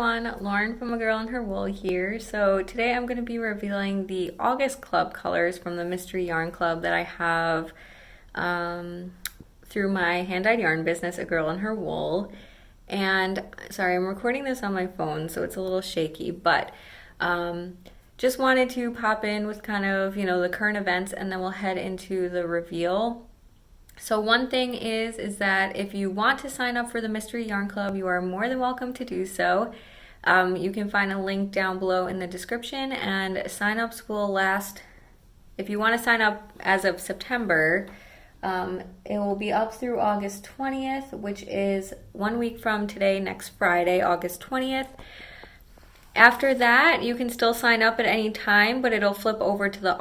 everyone, Lauren from A Girl and Her Wool here. So today I'm going to be revealing the August Club colors from the Mystery Yarn Club that I have through my hand-dyed yarn business, A Girl and Her Wool. And sorry, I'm recording this on my phone, so it's a little shaky, but just wanted to pop in with kind of, the current events, and then we'll head into the reveal. So one thing is that if you want to sign up for the Mystery Yarn Club, you are more than welcome to do so. You can find a link down below in the description, and sign-ups will last, if you want to sign up as of September, it will be up through August 20th, which is 1 week from today, next Friday, August 20th. After that, you can still sign up at any time, but it'll flip over to the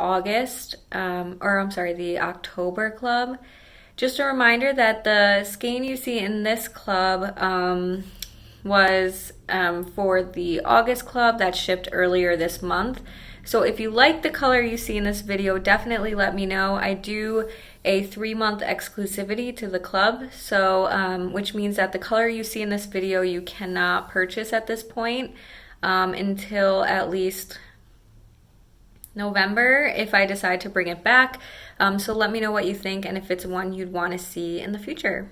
the October club. Just a reminder that the skein you see in this club was for the August club that shipped earlier this month. So if you like the color you see in this video, definitely let me know. I do a 3-month exclusivity to the club, so which means that the color you see in this video you cannot purchase at this point until at least November if I decide to bring it back. So let me know what you think and if it's one you'd want to see in the future.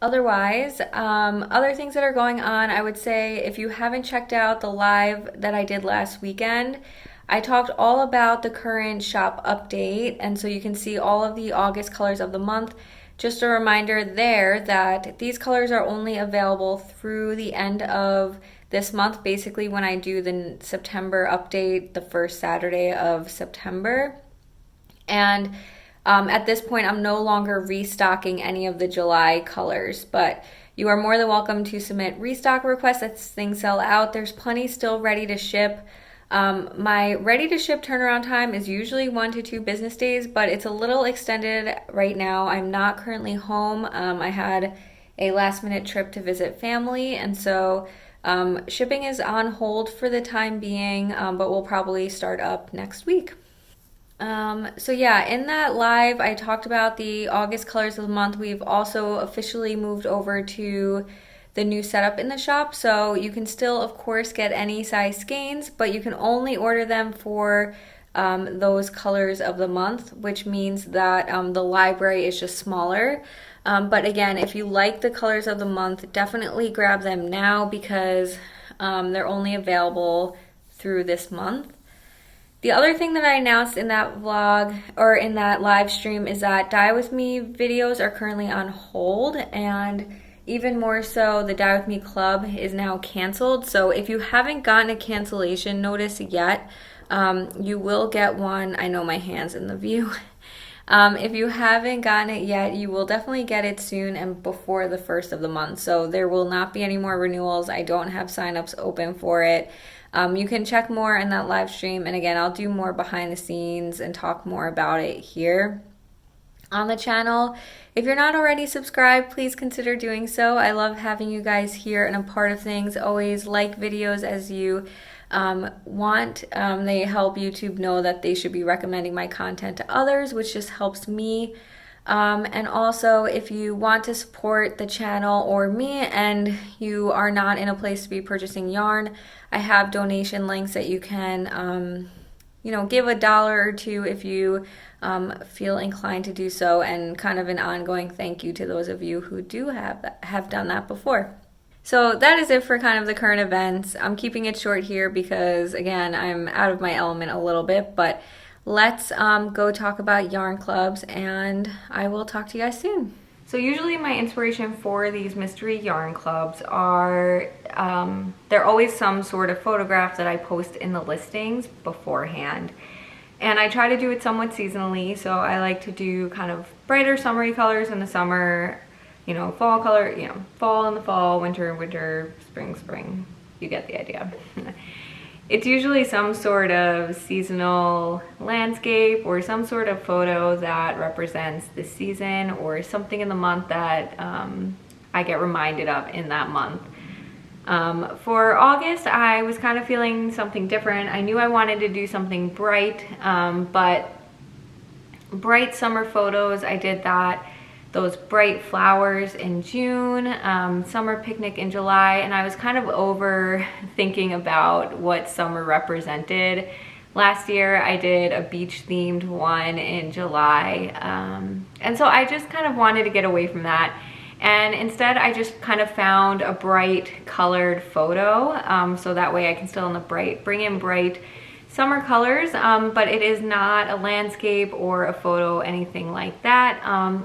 Otherwise, other things that are going on, I would say if you haven't checked out the live that I did last weekend, I talked all about the current shop update, and so you can see all of the August colors of the month. Just a reminder there that these colors are only available through the end of this month, basically when I do the September update, the first Saturday of September. And at this point, I'm no longer restocking any of the July colors, but you are more than welcome to submit restock requests as things sell out. There's plenty still ready to ship. My ready to ship turnaround time is usually 1 to 2 business days, but it's a little extended right now. I'm not currently home. I had a last minute trip to visit family, and so shipping is on hold for the time being, but we'll probably start up next week. So yeah, in that live, I talked about the August colors of the month. We've also officially moved over to the new setup in the shop, so you can still, of course, get any size skeins, but you can only order them for those colors of the month, which means that the library is just smaller. But again, if you like the colors of the month, definitely grab them now because they're only available through this month. The other thing that I announced in that vlog or in that live stream is that Dye With Me videos are currently on hold, and even more so, the Dye With Me Club is now canceled. So if you haven't gotten a cancellation notice yet, you will get one. I know my hand's in the view. If you haven't gotten it yet, you will definitely get it soon and before the 1st of the month. So there will not be any more renewals. I don't have signups open for it. You can check more in that live stream. And again, I'll do more behind the scenes and talk more about it here on the channel. If you're not already subscribed, please consider doing so. I love having you guys here and a part of things. Always like videos as you want. They help YouTube know that they should be recommending my content to others, which just helps me. And also, if you want to support the channel or me and you are not in a place to be purchasing yarn, I have donation links that you can give $1 or $2 if you feel inclined to do so, and kind of an ongoing thank you to those of you who do have done that before. So that is it for kind of the current events. I'm keeping it short here because, again, I'm out of my element a little bit, but let's go talk about yarn clubs, and I will talk to you guys soon. So usually my inspiration for these mystery yarn clubs are, they're always some sort of photograph that I post in the listings beforehand. And I try to do it somewhat seasonally, so I like to do kind of brighter summery colors in the summer, fall color, fall in the fall, winter in winter, spring, spring. You get the idea. It's usually some sort of seasonal landscape or some sort of photo that represents the season or something in the month that I get reminded of in that month. For August, I was kind of feeling something different. I knew I wanted to do something bright, but bright summer photos, I did that. those bright flowers in June, summer picnic in July, and I was kind of over thinking about what summer represented. Last year I did a beach themed one in July, and so I just kind of wanted to get away from that. And instead I just kind of found a bright colored photo, so that way I can still bring in bright summer colors, but it is not a landscape or a photo, anything like that.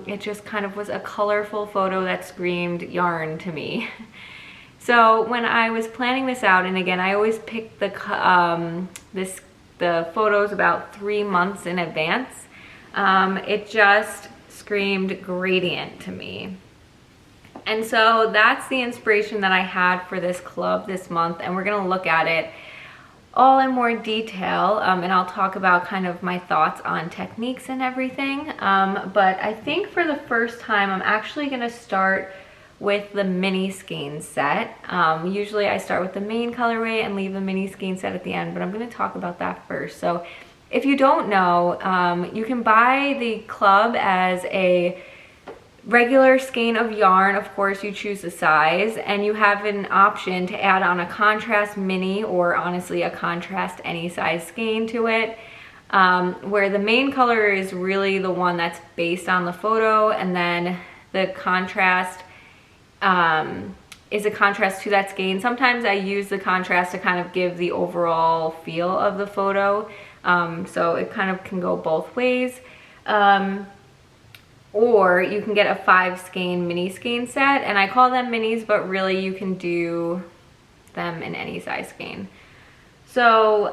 It just kind of was a colorful photo that screamed yarn to me. So when I was planning this out, and again, I always pick the photos about 3 months in advance, it just screamed gradient to me. And so that's the inspiration that I had for this club this month, and we're gonna look at it all in more detail, and I'll talk about kind of my thoughts on techniques and everything. But I think for the first time, I'm actually gonna start with the mini skein set. Usually I start with the main colorway and leave the mini skein set at the end, but I'm gonna talk about that first. So if you don't know, you can buy the club as a regular skein of yarn. Of course, you choose the size, and you have an option to add on a contrast mini, or honestly a contrast any size skein to it, where the main color is really the one that's based on the photo, and then the contrast is a contrast to that skein. Sometimes I use the contrast to kind of give the overall feel of the photo, so it kind of can go both ways. Or you can get a 5 skein mini skein set, and I call them minis, but really you can do them in any size skein. So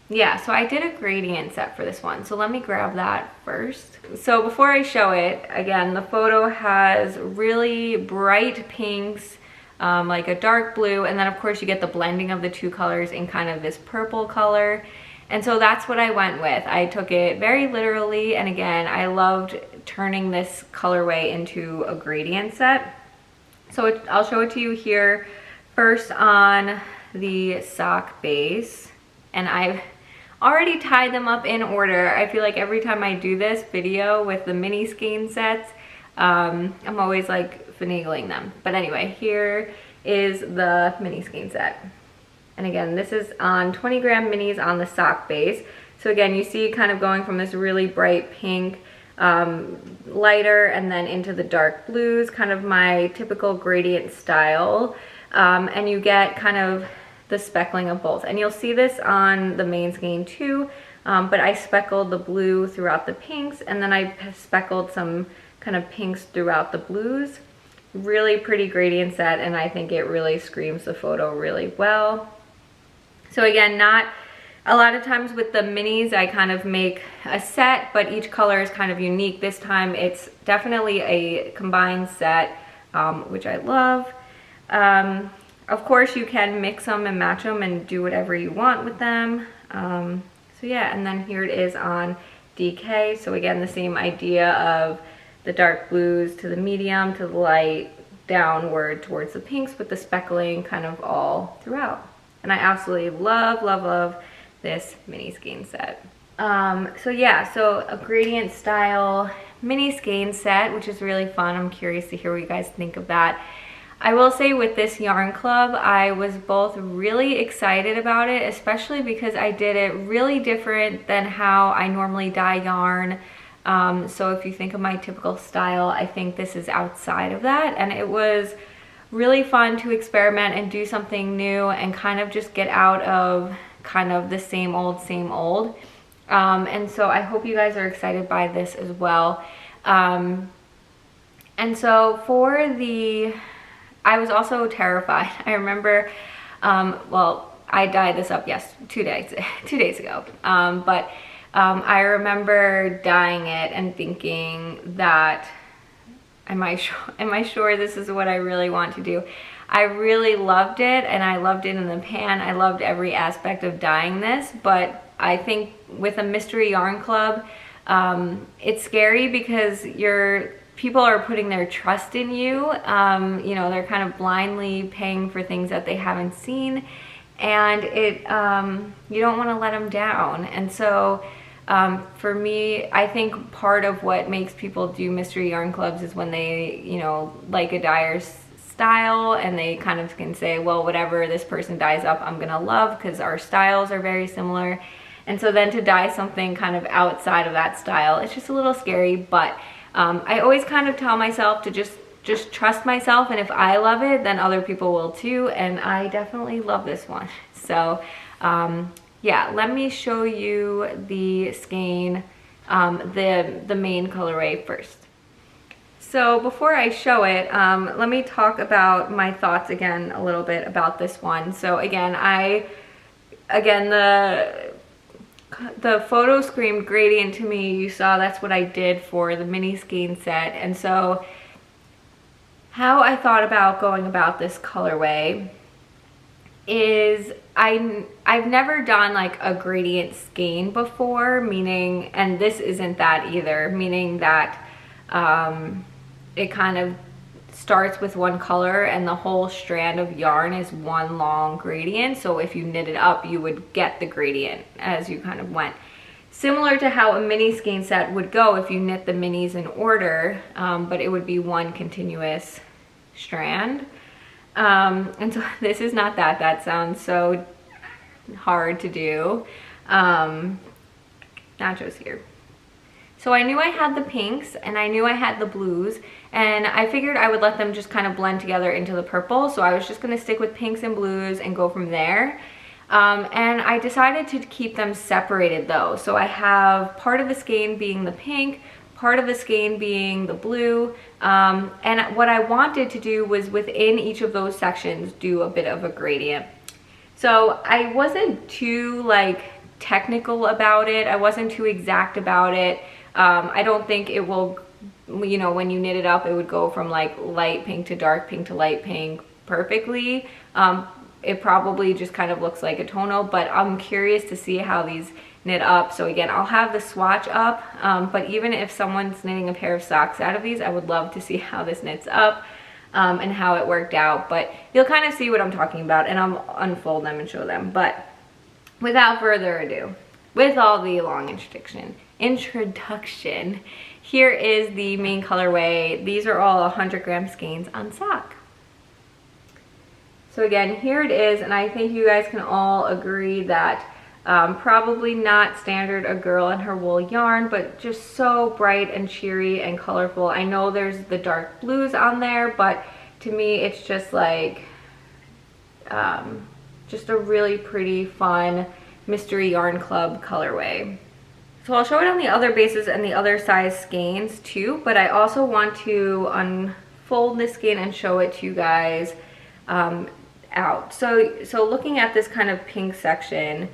yeah, so I did a gradient set for this one, so let me grab that first. So before I show it, again, the photo has really bright pinks, like a dark blue, and then of course you get the blending of the two colors in kind of this purple color. And so that's what I went with. I took it very literally, and again, I loved turning this colorway into a gradient set. So I'll show it to you here first on the sock base, and I've already tied them up in order. I feel like every time I do this video with the mini skein sets, I'm always like finagling them. But anyway, here is the mini skein set. And again, this is on 20 gram minis on the sock base. So again, you see kind of going from this really bright pink, lighter, and then into the dark blues, kind of my typical gradient style. And you get kind of the speckling of both. And you'll see this on the main skein too, but I speckled the blue throughout the pinks, and then I speckled some kind of pinks throughout the blues. Really pretty gradient set, and I think it really screams the photo really well. So again, not a lot of times with the minis, I kind of make a set, but each color is kind of unique. This time it's definitely a combined set, which I love. Of course, you can mix them and match them and do whatever you want with them. So yeah, and then here it is on DK. So again, the same idea of the dark blues to the medium to the light, downward towards the pinks with the speckling kind of all throughout. And I absolutely love, love, love this mini skein set. So yeah, so a gradient style mini skein set, which is really fun. I'm curious to hear what you guys think of that. I will say with this yarn club, I was both really excited about it, especially because I did it really different than how I normally dye yarn. So if you think of my typical style, I think this is outside of that, and it was really fun to experiment and do something new and kind of just get out of kind of the same old, same old. And so I hope you guys are excited by this as well. And so for the, I was also terrified. I remember, well, I dyed this up, yes, 2 days ago. But I remember dyeing it and thinking that, am I sure this is what I really want to do? I really loved it, and I loved it in the pan. I loved every aspect of dyeing this, but I think with a mystery yarn club, it's scary because people are putting their trust in you. You know, they're kind of blindly paying for things that they haven't seen, and you don't want to let them down. And so For me, I think part of what makes people do mystery yarn clubs is when they, you know, like a dyer's style, and they kind of can say, well, whatever this person dyes up, I'm gonna love, because our styles are very similar. And so then to dye something kind of outside of that style, it's just a little scary, but I always kind of tell myself to just trust myself, and if I love it, then other people will too, and I definitely love this one. So yeah, let me show you the skein, the main colorway first. So before I show it, let me talk about my thoughts again a little bit about this one. So again, the photo screamed gradient to me. You saw that's what I did for the mini skein set. And so how I thought about going about this colorway is I've never done like a gradient skein before, meaning, and this isn't that either, meaning that it kind of starts with one color and the whole strand of yarn is one long gradient. So if you knit it up, you would get the gradient as you kind of went. Similar to how a mini skein set would go if you knit the minis in order, but it would be one continuous strand. And so this is not that. That sounds so hard to do. Nacho's here. So I knew I had the pinks and I knew I had the blues, and I figured I would let them just kind of blend together into the purple. So I was just gonna stick with pinks and blues and go from there. And I decided to keep them separated though. So I have part of the skein being the pink, part of the skein being the blue, and what I wanted to do was within each of those sections do a bit of a gradient. So I wasn't too like technical about it. I wasn't too exact about it. I don't think it will, you know, when you knit it up, it would go from like light pink to dark pink to light pink perfectly. It probably just kind of looks like a tonal, but I'm curious to see how these knit up. So again, I'll have the swatch up, but even if someone's knitting a pair of socks out of these, I would love to see how this knits up and how it worked out. But you'll kind of see what I'm talking about, and I'll unfold them and show them. But without further ado, with all the long introduction, here is the main colorway. These are all 100 gram skeins on sock. So again, here it is, and I think you guys can all agree that probably not standard A Girl and Her Wool yarn, but just so bright and cheery and colorful. I know there's the dark blues on there, but to me it's just like just a really pretty, fun mystery yarn club colorway. So I'll show it on the other bases and the other size skeins too, but I also want to unfold this skein and show it to you guys out. So looking at this kind of pink section,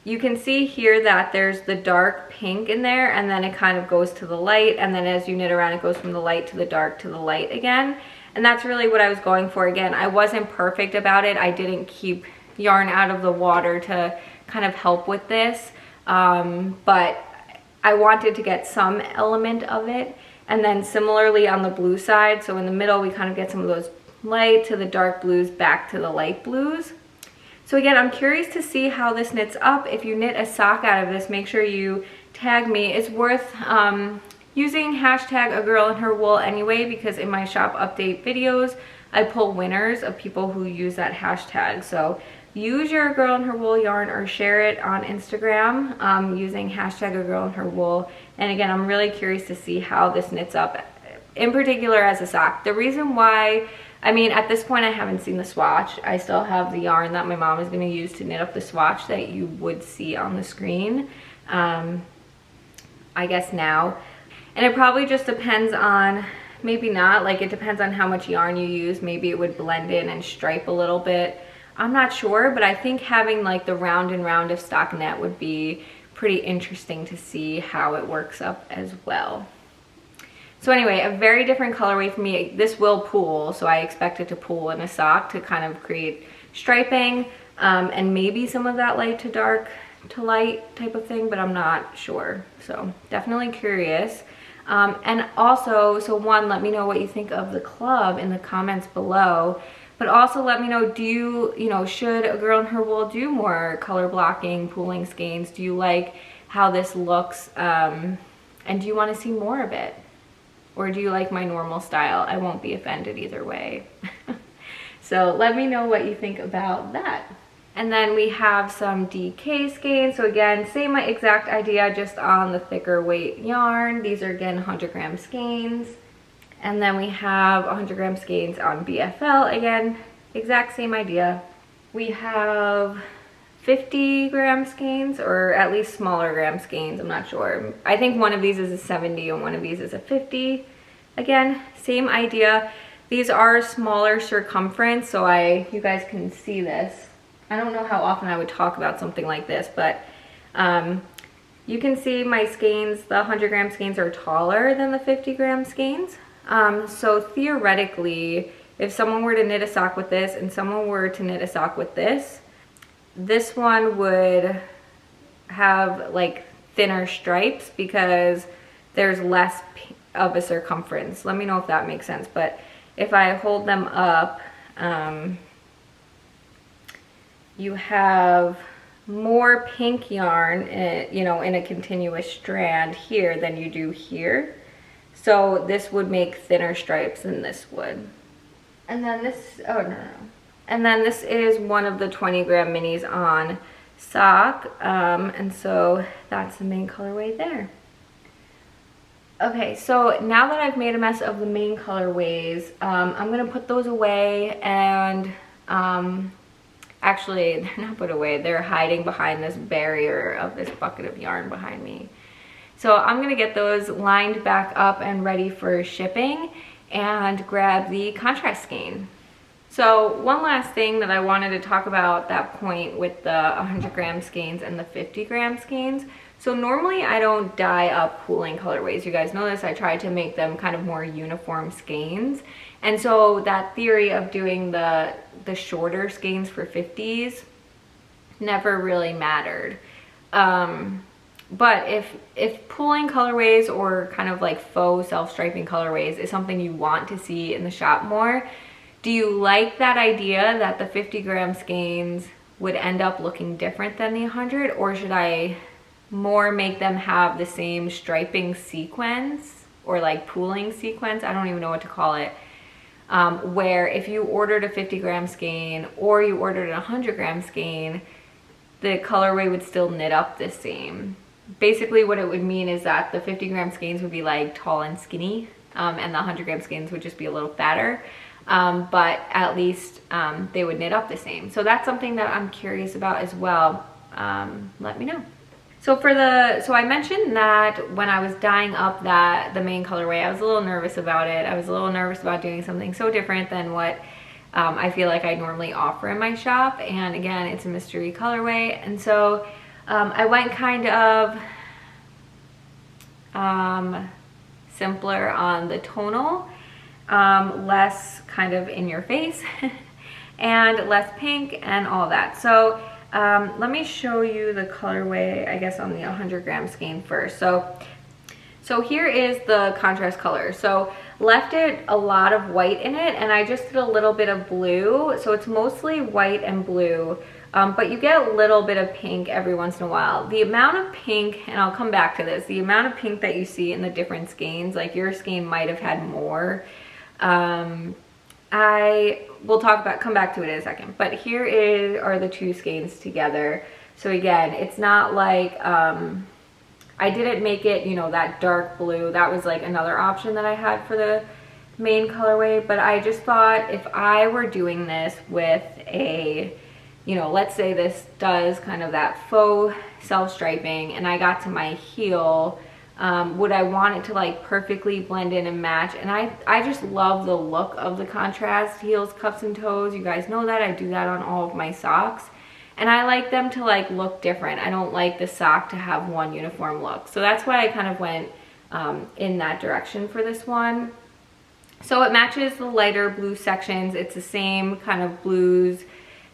you can see here that there's the dark pink in there, and then it kind of goes to the light, and then as you knit around, it goes from the light to the dark to the light again. And that's really what I was going for. Again, I wasn't perfect about it. I didn't keep yarn out of the water to kind of help with this, but I wanted to get some element of it. And then similarly on the blue side, so in the middle we kind of get some of those light to the dark blues back to the light blues. So again, I'm curious to see how this knits up. If you knit a sock out of this, make sure you tag me. It's worth using hashtag A Girl and Her Wool anyway, because in my shop update videos, I pull winners of people who use that hashtag. So use your A Girl and Her Wool yarn or share it on Instagram using hashtag A Girl and Her Wool. And again, I'm really curious to see how this knits up, in particular as a sock. The reason why, I mean, at this point I haven't seen the swatch. I still have the yarn that my mom is going to use to knit up the swatch that you would see on the screen, I guess now. And it probably just depends on, maybe not, like it depends on how much yarn you use. Maybe it would blend in and stripe a little bit. I'm not sure, but I think having like the round and round of stockinette would be pretty interesting to see how it works up as well. So anyway, a very different colorway for me. This will pool, so I expect it to pool in a sock to kind of create striping and maybe some of that light to dark to light type of thing, but I'm not sure. So definitely curious. And also, so one, let me know what you think of the club in the comments below. But also let me know, do you, should A Girl and Her Wool do more color blocking, pooling skeins? Do you like how this looks? And do you want to see more of it? Or do you like my normal style? I won't be offended either way. So let me know what you think about that. And then we have some DK skeins. So again, same exact idea, just on the thicker weight yarn. These are again 100-gram skeins. And then we have 100-gram skeins on BFL. Again, exact same idea. We have 50-gram skeins, or at least smaller gram skeins, I'm not sure. I think one of these is a 70 and one of these is a 50. Again, same idea. These are smaller circumference, so you guys can see this. I don't know how often I would talk about something like this, but you can see my skeins, the 100-gram skeins are taller than the 50-gram skeins. So theoretically, if someone were to knit a sock with this and someone were to knit a sock with this one would have like thinner stripes because there's less of a circumference. Let me know if that makes sense. But if I hold them up, you have more pink yarn, in a continuous strand here than you do here. So this would make thinner stripes than this would. And then this, oh no. And then this is one of the 20-gram minis on sock. And so that's the main colorway there. Okay, so now that I've made a mess of the main colorways, I'm gonna put those away, and actually they're not put away, they're hiding behind this barrier of this bucket of yarn behind me. So I'm gonna get those lined back up and ready for shipping and grab the contrast skein. So one last thing that I wanted to talk about, that point with the 100-gram skeins and the 50-gram skeins. So normally I don't dye up pooling colorways. You guys know this. I try to make them kind of more uniform skeins. And so that theory of doing the shorter skeins for 50s never really mattered. But if pooling colorways or kind of like faux self-striping colorways is something you want to see in the shop more, do you like that idea that the 50-gram skeins would end up looking different than the 100, or should I more make them have the same striping sequence or like pooling sequence? I don't even know what to call it. Where if you ordered a 50-gram skein or you ordered a 100-gram skein, the colorway would still knit up the same. Basically what it would mean is that the 50-gram skeins would be like tall and skinny, and the 100-gram skeins would just be a little fatter. But at least they would knit up the same. So that's something that I'm curious about as well. Let me know. So I mentioned that when I was dyeing up the main colorway, I was a little nervous about it. I was a little nervous about doing something so different than what I feel like I normally offer in my shop. And again, it's a mystery colorway. And so I went kind of simpler on the tonal, less kind of in your face and less pink and all that. So let me show you the colorway, I guess, on the 100-gram skein first. So here is the contrast color. So left it a lot of white in it, and I just did a little bit of blue. So it's mostly white and blue, but you get a little bit of pink every once in a while. The amount of pink, and I'll come back to this, the amount of pink that you see in the different skeins, like your skein might have had more. I will come back to it in a second, but here are the two skeins together. So again, it's not like, I didn't make it, that dark blue. That was like another option that I had for the main colorway, but I just thought if I were doing this with a, let's say this does kind of that faux self-striping and I got to my heel, would I want it to like perfectly blend in and match? And I just love the look of the contrast heels, cuffs, and toes. You guys know that I do that on all of my socks, and I like them to like look different. I don't like the sock to have one uniform look, so that's why I kind of went in that direction for this one. So it matches the lighter blue sections. It's the same kind of blues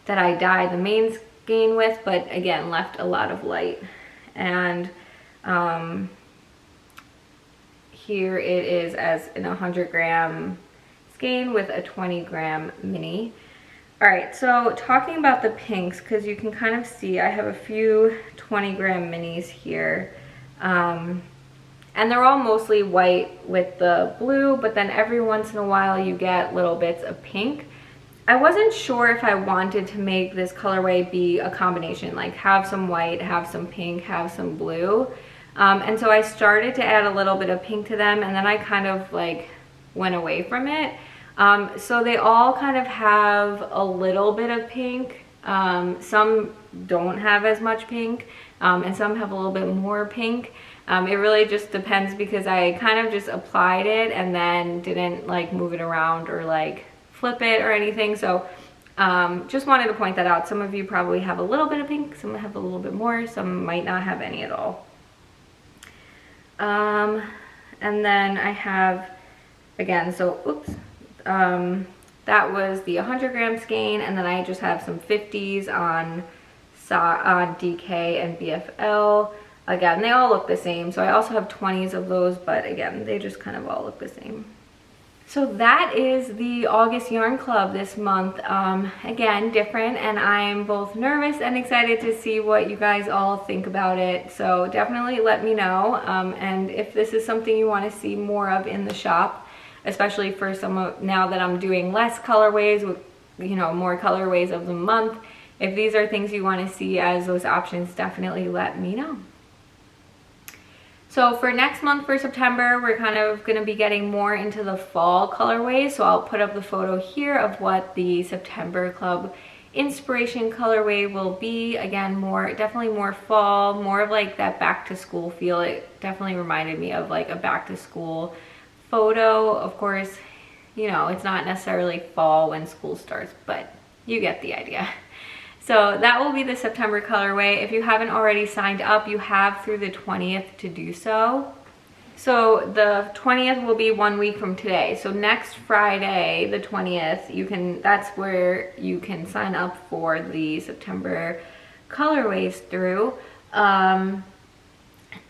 that I dyed the main skein with, but again left a lot of light. And here it is as an 100-gram skein with a 20-gram mini. All right, so talking about the pinks, because you can kind of see I have a few 20-gram minis here. And they're all mostly white with the blue, but then every once in a while you get little bits of pink. I wasn't sure if I wanted to make this colorway be a combination, like have some white, have some pink, have some blue. And so I started to add a little bit of pink to them, and then I kind of like went away from it. So they all kind of have a little bit of pink. Some don't have as much pink, and some have a little bit more pink. It really just depends, because I kind of just applied it and then didn't like move it around or like flip it or anything. So just wanted to point that out. Some of you probably have a little bit of pink, some have a little bit more, some might not have any at all. And then I have, again, so oops, that was the 100-gram skein, and then I just have some 50s on DK and BFL. Again, they all look the same. So I also have 20s of those, but again, they just kind of all look the same. So that is the August Yarn Club this month. Again, different, and I'm both nervous and excited to see what you guys all think about it. So definitely let me know. And if this is something you want to see more of in the shop, especially for some of, now that I'm doing less colorways with, you know, more colorways of the month, if these are things you want to see as those options, definitely let me know. So for next month, for September, we're kind of going to be getting more into the fall colorways. So I'll put up the photo here of what the September Club inspiration colorway will be. Again, definitely more fall, more of like that back to school feel. It definitely reminded me of like a back to school photo. Of course, you know, it's not necessarily fall when school starts, but you get the idea. So that will be the September colorway. If you haven't already signed up, you have through the 20th to do so. So the 20th will be 1 week from today. So next Friday, the 20th, that's where you can sign up for the September colorways through. And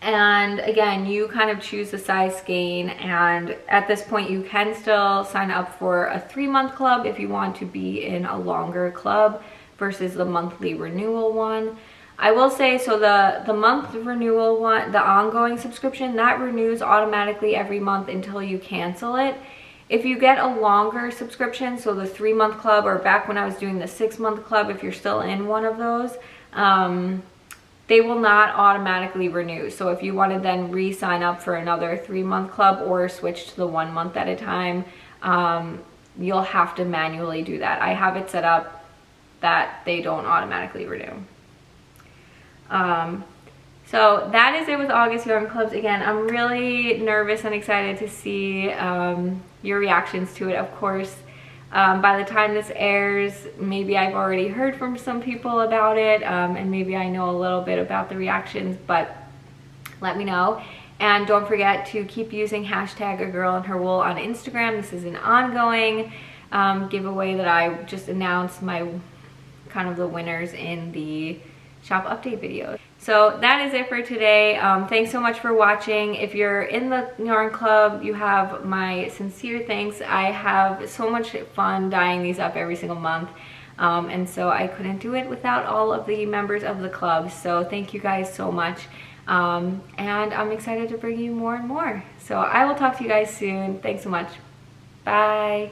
again, you kind of choose the size skein, and at this point you can still sign up for a 3-month club if you want to be in a longer club versus the monthly renewal one. I will say, so the month renewal one, the ongoing subscription, that renews automatically every month until you cancel it. If you get a longer subscription, so the 3-month club, or back when I was doing the 6-month club, if you're still in one of those, they will not automatically renew. So if you want to then re-sign up for another 3-month club or switch to the 1 month at a time, you'll have to manually do that. I have it set up that they don't automatically renew. So that is it with August Yarn Clubs. Again, I'm really nervous and excited to see your reactions to it. Of course, by the time this airs, maybe I've already heard from some people about it, and maybe I know a little bit about the reactions, but let me know. And don't forget to keep using hashtag agirlandherwool on Instagram. This is an ongoing giveaway that I just announced my kind of the winners in the shop update video. So that is it for today. Thanks so much for watching. If you're in the yarn club, you have my sincere thanks. I have so much fun dyeing these up every single month, and so I couldn't do it without all of the members of the club. So thank you guys so much, and I'm excited to bring you more and more. So I will talk to you guys soon. Thanks so much. Bye.